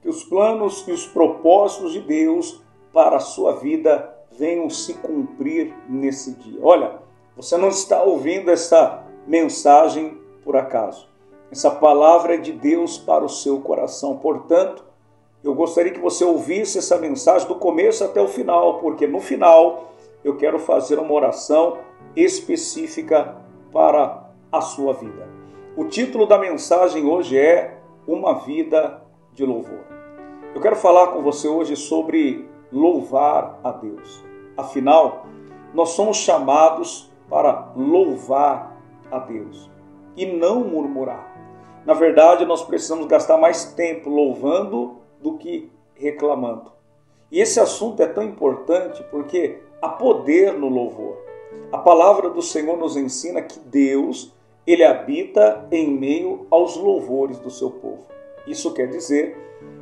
que os planos e os propósitos de Deus para a sua vida venham se cumprir nesse dia. Olha, você não está ouvindo essa mensagem por acaso. Essa palavra é de Deus para o seu coração. Portanto, eu gostaria que você ouvisse essa mensagem do começo até o final, porque no final eu quero fazer uma oração específica para a sua vida. O título da mensagem hoje é Uma Vida de Louvor. Eu quero falar com você hoje sobre louvar a Deus. Afinal, nós somos chamados para louvar a Deus e não murmurar. Na verdade, nós precisamos gastar mais tempo louvando do que reclamando. E esse assunto é tão importante porque há poder no louvor. A palavra do Senhor nos ensina que Deus, Ele habita em meio aos louvores do seu povo. Isso quer dizer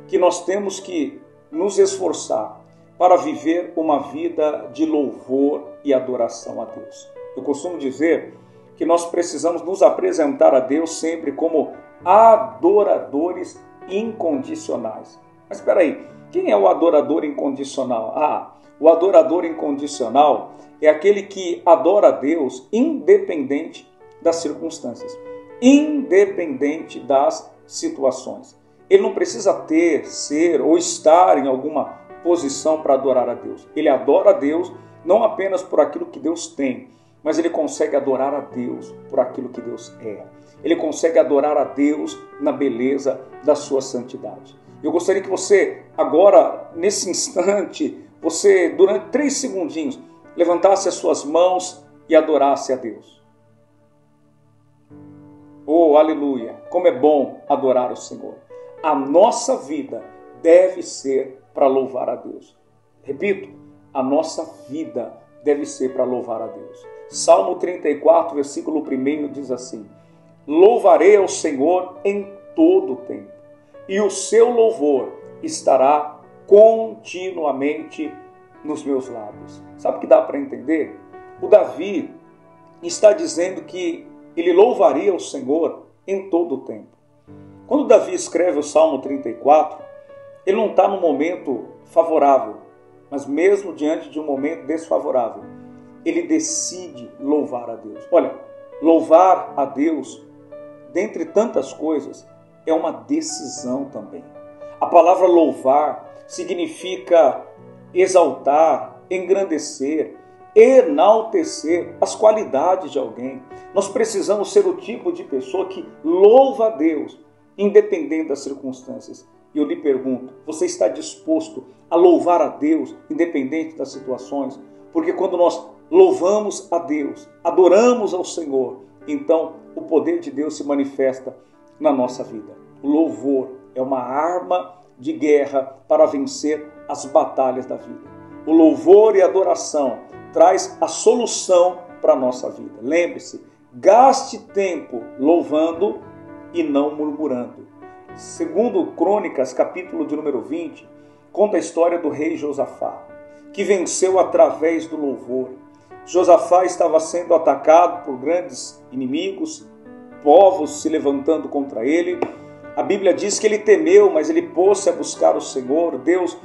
que nós temos que nos esforçar para viver uma vida de louvor e adoração a Deus. Eu costumo dizer que nós precisamos nos apresentar a Deus sempre como adoradores incondicionais. Mas espera aí, quem é o adorador incondicional? O adorador incondicional é aquele que adora a Deus independente das circunstâncias, independente das situações. Ele não precisa ter, ser ou estar em alguma posição para adorar a Deus. Ele adora a Deus não apenas por aquilo que Deus tem, mas ele consegue adorar a Deus por aquilo que Deus é. Ele consegue adorar a Deus na beleza da sua santidade. Eu gostaria que você, agora, nesse instante, você, durante 3 segundinhos, levantasse as suas mãos e adorasse a Deus. Oh, aleluia! Como é bom adorar o Senhor. A nossa vida deve ser para louvar a Deus. Repito, a nossa vida deve ser para louvar a Deus. Salmo 34, versículo 1 diz assim: Louvarei ao Senhor em todo o tempo, e o seu louvor estará continuamente nos meus lábios. Sabe o que dá para entender? O Davi está dizendo que ele louvaria o Senhor em todo o tempo. Quando Davi escreve o Salmo 34, ele não está num momento favorável, mas mesmo diante de um momento desfavorável, ele decide louvar a Deus. Olha, louvar a Deus, dentre tantas coisas, é uma decisão também. A palavra louvar significa exaltar, engrandecer, enaltecer as qualidades de alguém. Nós precisamos ser o tipo de pessoa que louva a Deus, independente das circunstâncias. E eu lhe pergunto, você está disposto a louvar a Deus, independente das situações? Porque quando nós louvamos a Deus, adoramos ao Senhor, então o poder de Deus se manifesta na nossa vida. O louvor é uma arma de guerra para vencer as batalhas da vida. O louvor e a adoração traz a solução para a nossa vida. Lembre-se, gaste tempo louvando e não murmurando. Segundo Crônicas, capítulo de número 20, conta a história do rei Josafá, que venceu através do louvor. Josafá estava sendo atacado por grandes inimigos, povos se levantando contra ele. A Bíblia diz que ele temeu, mas ele pôs-se a buscar o Senhor. Deus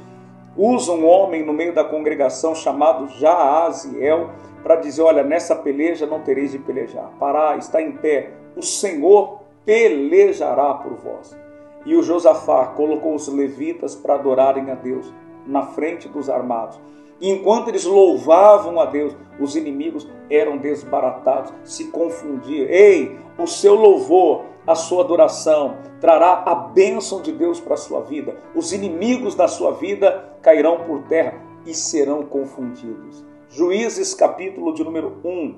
usa um homem no meio da congregação chamado Jaaziel para dizer: olha, nessa peleja não tereis de pelejar. Parai, está em pé, o Senhor pelejará por vós. E o Josafá colocou os levitas para adorarem a Deus na frente dos armados. E enquanto eles louvavam a Deus, os inimigos eram desbaratados, se confundiam. Ei, o seu louvor, a sua adoração trará a bênção de Deus para a sua vida. Os inimigos da sua vida cairão por terra e serão confundidos. Juízes capítulo de número 1,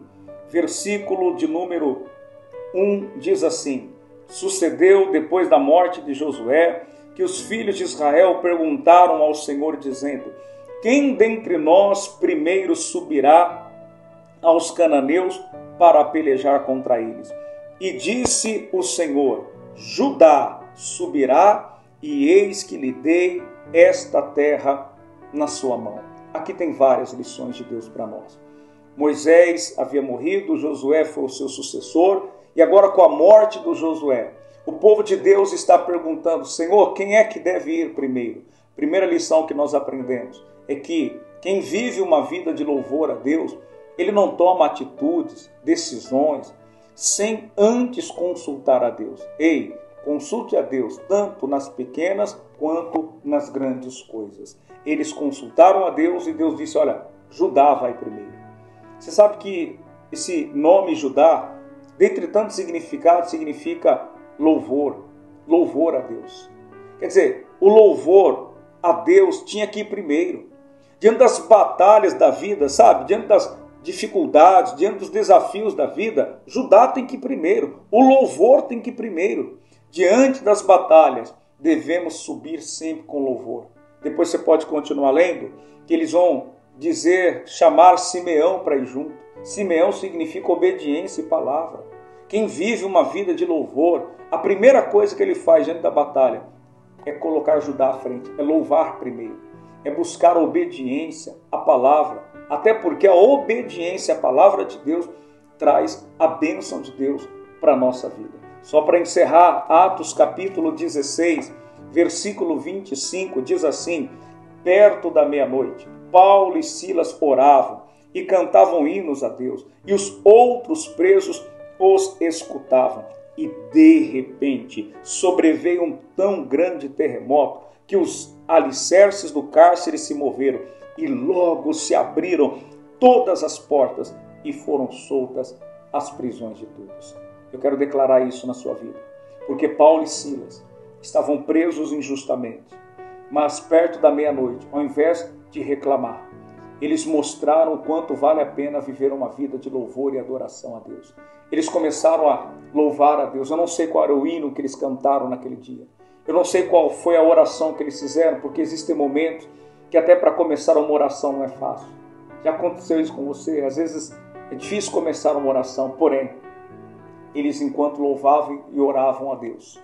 versículo de número 1 diz assim: Sucedeu depois da morte de Josué que os filhos de Israel perguntaram ao Senhor dizendo: quem dentre nós primeiro subirá aos cananeus para pelejar contra eles? E disse o Senhor: Judá subirá, e eis que lhe dei esta terra na sua mão. Aqui tem várias lições de Deus para nós. Moisés havia morrido, Josué foi o seu sucessor, e agora com a morte do Josué, O povo de Deus está perguntando: Senhor, quem é que deve ir primeiro? Primeira lição que nós aprendemos é que quem vive uma vida de louvor a Deus, ele não toma atitudes, decisões, sem antes consultar a Deus. Ei, consulte a Deus tanto nas pequenas quanto nas grandes coisas. Eles consultaram a Deus e Deus disse: olha, Judá vai primeiro. Você sabe que esse nome Judá, dentre tantos significados, significa louvor, louvor a Deus. Quer dizer, o louvor a Deus tinha que ir primeiro. Diante das batalhas da vida, sabe? Diante das dificuldades, diante dos desafios da vida, Judá tem que ir primeiro. O louvor tem que ir primeiro. Diante das batalhas, devemos subir sempre com louvor. Depois você pode continuar lendo, que eles vão chamar Simeão para ir junto. Simeão significa obediência e palavra. Quem vive uma vida de louvor, a primeira coisa que ele faz diante da batalha é colocar Judá à frente, é louvar primeiro, é buscar a obediência à palavra, até porque a obediência à palavra de Deus traz a bênção de Deus para a nossa vida. Só para encerrar, Atos capítulo 16, versículo 25, diz assim: perto da meia-noite, Paulo e Silas oravam e cantavam hinos a Deus, e os outros presos os escutavam. E de repente sobreveio um tão grande terremoto que os alicerces do cárcere se moveram e logo se abriram todas as portas e foram soltas as prisões de todos. Eu quero declarar isso na sua vida, porque Paulo e Silas estavam presos injustamente, mas perto da meia-noite, ao invés de reclamar, eles mostraram o quanto vale a pena viver uma vida de louvor e adoração a Deus. Eles começaram a louvar a Deus. Eu não sei qual era o hino que eles cantaram naquele dia. Eu não sei qual foi a oração que eles fizeram, porque existem momentos que até para começar uma oração não é fácil. Já aconteceu isso com você? Às vezes é difícil começar uma oração, porém, eles enquanto louvavam e oravam a Deus,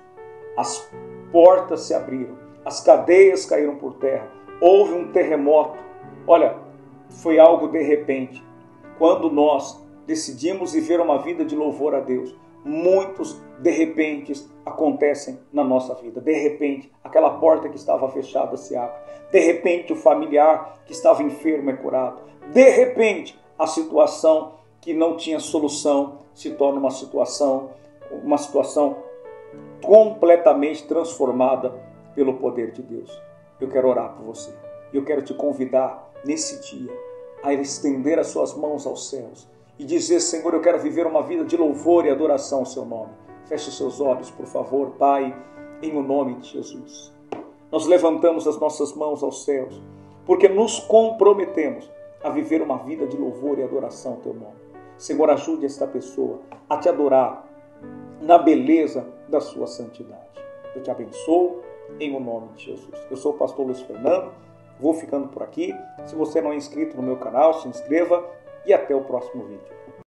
as portas se abriram, as cadeias caíram por terra, houve um terremoto. Olha, foi algo de repente. Quando nós decidimos viver uma vida de louvor a Deus, muitos de repente acontecem na nossa vida. De repente, aquela porta que estava fechada se abre. De repente, o familiar que estava enfermo é curado. De repente, a situação que não tinha solução se torna uma situação completamente transformada pelo poder de Deus. Eu quero orar por você. Eu quero te convidar nesse dia a estender as suas mãos aos céus e dizer: Senhor, eu quero viver uma vida de louvor e adoração ao seu nome. Feche os seus olhos, por favor, Pai, em o nome de Jesus. Nós levantamos as nossas mãos aos céus, porque nos comprometemos a viver uma vida de louvor e adoração ao teu nome. Senhor, ajude esta pessoa a te adorar na beleza da sua santidade. Eu te abençoo em o nome de Jesus. Eu sou o pastor Luiz Fernando, vou ficando por aqui. Se você não é inscrito no meu canal, se inscreva e até o próximo vídeo.